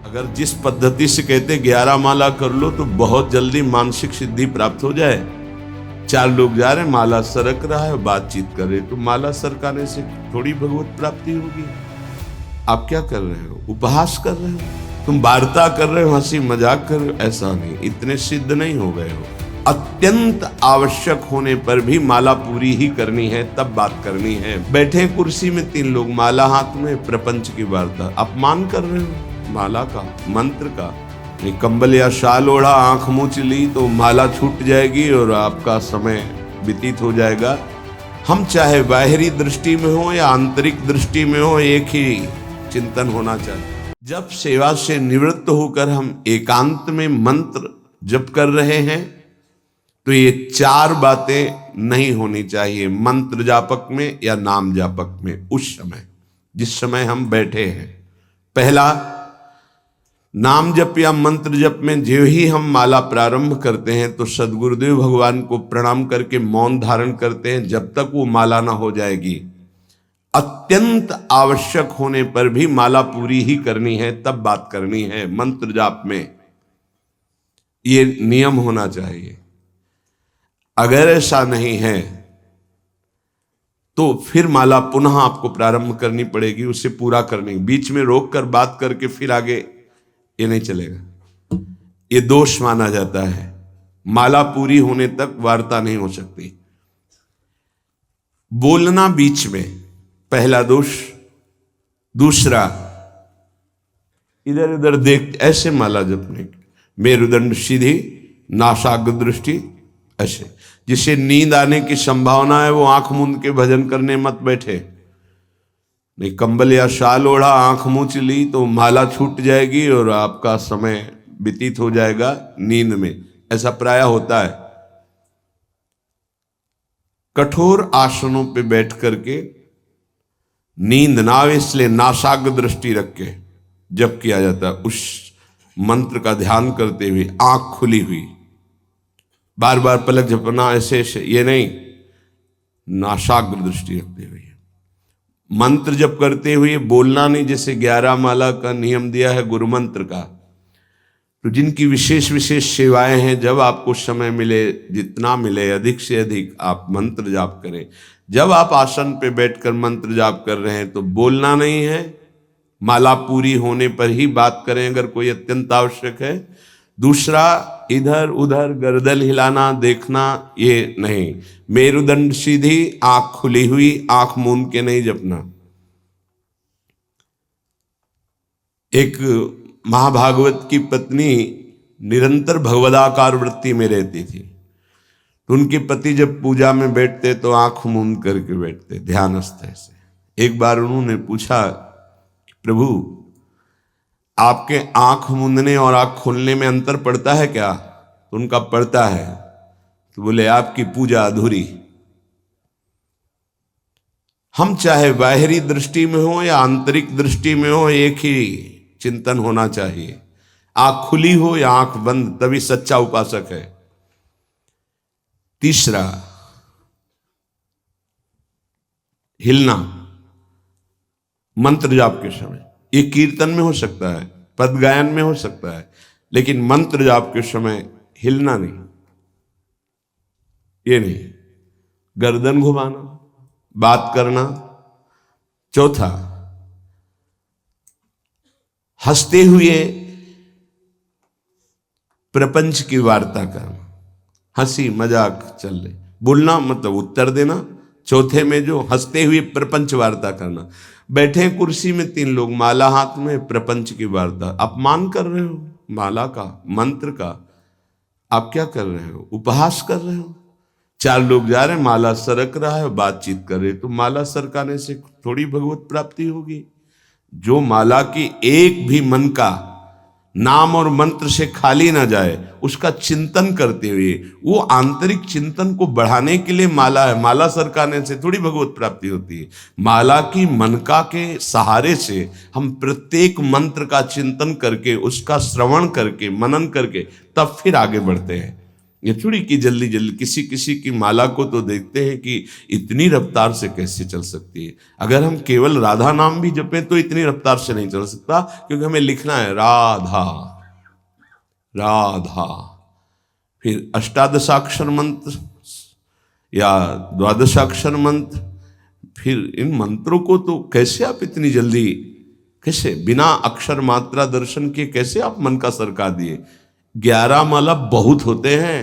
अगर जिस पद्धति से कहते 11 माला कर लो तो बहुत जल्दी मानसिक सिद्धि प्राप्त हो जाए। 4 लोग जा रहे, माला सरक रहा है, बातचीत कर रहे, तो माला सरकाने से थोड़ी भगवत प्राप्ति होगी। आप क्या कर रहे हो? उपहास कर रहे हो, तुम वार्ता कर रहे हो, हंसी मजाक कर रहे हो। ऐसा नहीं, इतने सिद्ध नहीं हो गए हो। अत्यंत आवश्यक होने पर भी माला पूरी ही करनी है, तब बात करनी है। बैठे कुर्सी में 3 लोग, माला हाथ में, प्रपंच की वार्ता। अपमान कर रहे हो माला का, मंत्र का। कंबल या शाल ओढ़ा, आंख मूंछ ली तो माला छूट जाएगी और आपका समय व्यतीत हो जाएगा। हम चाहे बाहरी दृष्टि में हो या आंतरिक दृष्टि में हो, एक ही चिंतन होना चाहिए। जब सेवा से निवृत्त होकर हम एकांत में मंत्र जप कर रहे हैं तो ये 4 बातें नहीं होनी चाहिए मंत्र जापक में या नाम जापक में। उस समय जिस समय हम बैठे हैं, पहला, नाम जप या मंत्र जप में जो ही हम माला प्रारंभ करते हैं तो सदगुरुदेव भगवान को प्रणाम करके मौन धारण करते हैं जब तक वो माला ना हो जाएगी। अत्यंत आवश्यक होने पर भी माला पूरी ही करनी है, तब बात करनी है। मंत्र जाप में ये नियम होना चाहिए। अगर ऐसा नहीं है तो फिर माला पुनः आपको प्रारंभ करनी पड़ेगी, उसे पूरा करने। बीच में रोक कर बात करके फिर आगे, ये नहीं चलेगा, ये दोष माना जाता है। माला पूरी होने तक वार्ता नहीं हो सकती। बोलना बीच में, पहला दोष। दूसरा, इधर उधर देख ऐसे माला जपने, मेरुदंड सीधी, नासाग्र दृष्टि ऐसे। जिसे नींद आने की संभावना है वो आंख मूंद के भजन करने मत बैठे। नहीं, कंबल या शाल ओढ़ा, आंख मूंछ ली तो माला छूट जाएगी और आपका समय व्यतीत हो जाएगा नींद में। ऐसा प्राय होता है। कठोर आसनों पे बैठ करके नींद ना आवे इसलिए नासाग्र दृष्टि रख के जप किया जाता है। उस मंत्र का ध्यान करते हुए आंख खुली हुई, बार बार पलक झपकना ऐसे ऐसे, ये नहीं, नासाग्र दृष्टि रखते हुए मंत्र जप करते हुए बोलना नहीं। जैसे 11 माला का नियम दिया है गुरु मंत्र का, तो जिनकी विशेष विशेष सेवाएं हैं, जब आपको समय मिले, जितना मिले अधिक से अधिक आप मंत्र जाप करें। जब आप आसन पे बैठकर मंत्र जाप कर रहे हैं तो बोलना नहीं है, माला पूरी होने पर ही बात करें अगर कोई अत्यंत आवश्यक है। दूसरा, इधर उधर गर्दन हिलाना, देखना, ये नहीं। मेरुदंड सीधी, आंख खुली हुई, आंख मूंद के नहीं जपना। एक महाभागवत की पत्नी निरंतर भगवदाकार वृत्ति में रहती थी। तो उनके पति जब पूजा में बैठते तो आंख मूंद करके बैठते, ध्यानस्थ ऐसे। एक बार उन्होंने पूछा, प्रभु आपके आंख मूंदने और आंख खोलने में अंतर पड़ता है क्या? तो उनका पड़ता है। तो बोले, आपकी पूजा अधूरी। हम चाहे बाहरी दृष्टि में हो या आंतरिक दृष्टि में हो, एक ही चिंतन होना चाहिए। आंख खुली हो या आंख बंद, तभी सच्चा उपासक है। तीसरा, हिलना मंत्र जाप के समय। ये कीर्तन में हो सकता है, पद गायन में हो सकता है, लेकिन मंत्र जाप के समय हिलना नहीं, ये नहीं। गर्दन घुमाना, बात करना। चौथा, हंसते हुए प्रपंच की वार्ता करना, हंसी मजाक चल रही, बोलना मतलब उत्तर देना। चौथे में जो हंसते हुए प्रपंच वार्ता करना। बैठे कुर्सी में 3 लोग, माला हाथ में, प्रपंच की वार्ता। अपमान कर रहे हो माला का, मंत्र का। आप क्या कर रहे हो? उपहास कर रहे हो। 4 लोग जा रहे, माला सरक रहा है, बातचीत कर रहे, तो माला सरकाने से थोड़ी भगवत प्राप्ति होगी। जो माला की एक भी मन का नाम और मंत्र से खाली ना जाए, उसका चिंतन करते हुए, वो आंतरिक चिंतन को बढ़ाने के लिए माला है। माला सरकाने से थोड़ी भगवत प्राप्ति होती है। माला की मनका के सहारे से हम प्रत्येक मंत्र का चिंतन करके, उसका श्रवण करके, मनन करके, तब फिर आगे बढ़ते हैं। ये थोड़ी कि जल्दी जल्दी किसी किसी की माला को तो देखते हैं कि इतनी रफ्तार से कैसे चल सकती है। अगर हम केवल राधा नाम भी जपें तो इतनी रफ्तार से नहीं चल सकता, क्योंकि हमें लिखना है राधा राधा। फिर अष्टादशाक्षर मंत्र या द्वादशाक्षर मंत्र, फिर इन मंत्रों को तो कैसे आप इतनी जल्दी, कैसे बिना अक्षर मात्रा दर्शन के कैसे आप मन का सरका दिए। 11 माला बहुत होते हैं।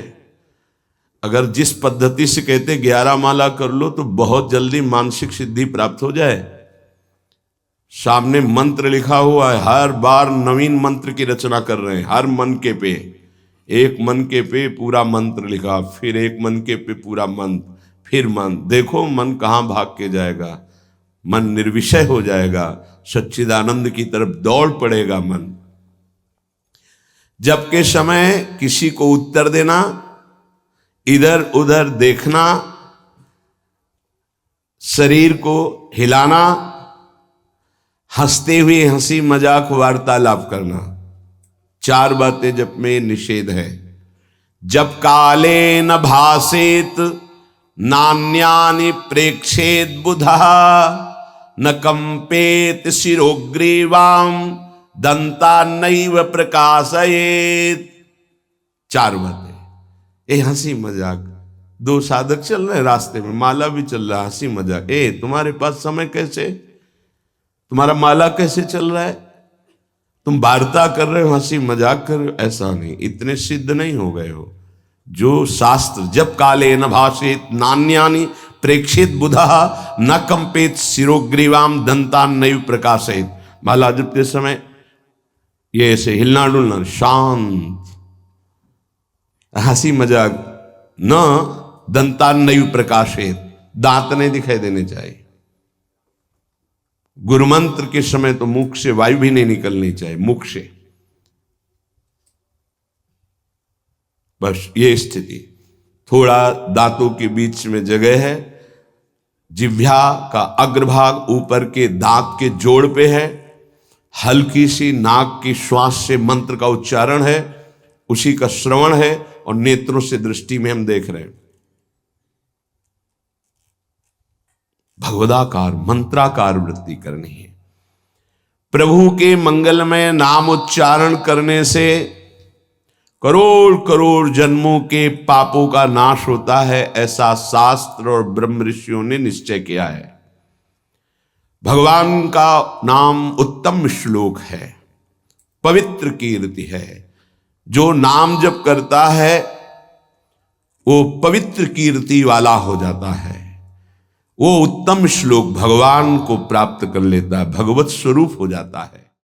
अगर जिस पद्धति से कहते 11 माला कर लो तो बहुत जल्दी मानसिक सिद्धि प्राप्त हो जाए। सामने मंत्र लिखा हुआ है, हर बार नवीन मंत्र की रचना कर रहे हैं। हर मन के पे, एक मन के पे पूरा मंत्र लिखा, फिर एक मन के पे पूरा मंत्र, फिर मन। देखो मन कहाँ भाग के जाएगा, मन निर्विषय हो जाएगा, सच्चिदानंद की तरफ दौड़ पड़ेगा मन। जबके समय किसी को उत्तर देना, इधर उधर देखना, शरीर को हिलाना, हंसते हुए हंसी मजाक वार्तालाप करना, 4 बातें जब में निषेध है। जब काले न भासेत नान्यानि प्रेक्षेत बुधा न कंपेत शिरोग्रीवाम दंता नैव प्रकाशयेत। 4 बातें। ए हंसी मजाक, 2 साधक चल रहे हैं रास्ते में, माला भी चल रहा है, हंसी मजाक। तुम्हारे पास समय कैसे, तुम्हारा माला कैसे चल रहा है, तुम वार्ता कर रहे हो, हंसी मजाक कर रहे हो, ऐसा नहीं, इतने सिद्ध नहीं हो गए हो। जो शास्त्र जब काले न भाषेत नान्यानि प्रेक्षित बुधा न कंपेत शिरोग्रीवाम दंता नैव प्रकाशयेत। माला जपते समय ये ऐसे हिलना डुलना, शांत, हंसी मजाक, न दंता नैव प्रकाशयेत, दांत नहीं दिखाई देने चाहिए। गुरु मंत्र के समय तो मुख से वायु भी नहीं निकलनी चाहिए, मुख से। बस ये स्थिति। थोड़ा दांतों के बीच में जगह है, जिह्वा का अग्रभाग ऊपर के दांत के जोड़ पे है, हल्की सी नाक की श्वास से मंत्र का उच्चारण है, उसी का श्रवण है, और नेत्रों से दृष्टि में हम देख रहे हैं। भगवदाकार मंत्राकार वृत्ति करनी है। प्रभु के मंगलमय नाम उच्चारण करने से करोड़ करोड़ जन्मों के पापों का नाश होता है, ऐसा शास्त्र और ब्रह्म ऋषियों ने निश्चय किया है। भगवान का नाम उत्तम श्लोक है, पवित्र कीर्ति है। जो नाम जप करता है वो पवित्र कीर्ति वाला हो जाता है, वो उत्तम श्लोक भगवान को प्राप्त कर लेता है, भगवत स्वरूप हो जाता है।